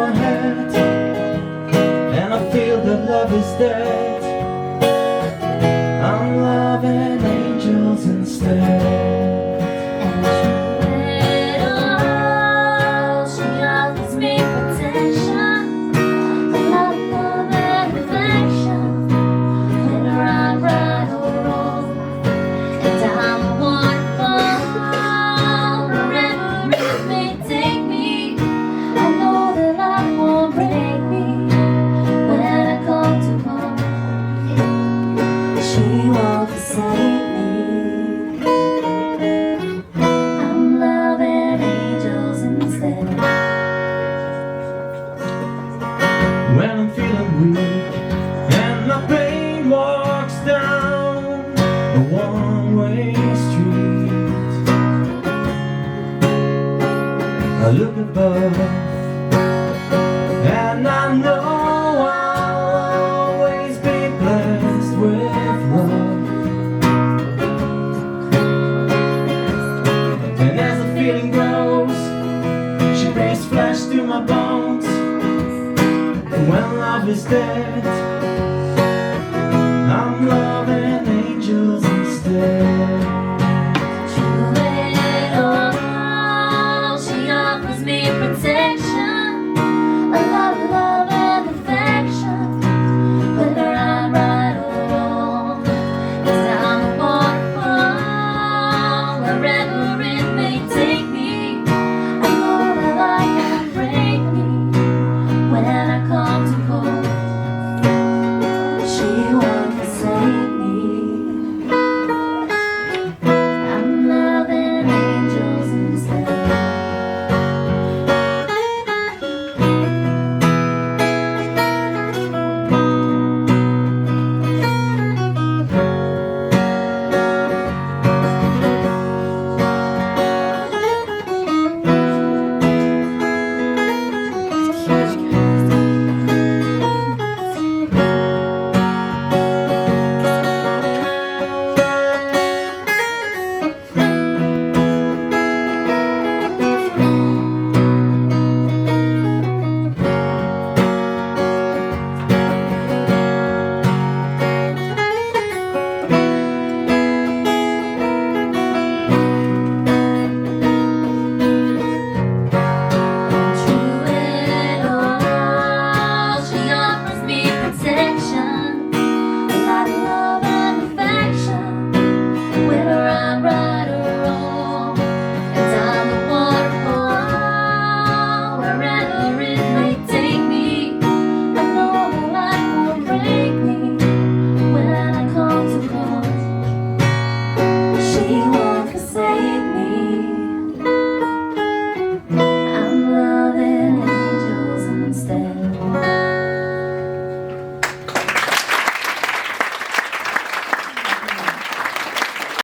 my head, and I feel that love is dead. I'm loving angels instead. She won't forsake me. I'm loving angels instead. When I'm feeling weak and my pain walks down a one-way street, I look above and I know I'll always be blessed with love. And as the feeling grows, she breathes flesh through my bones. And when love is dead,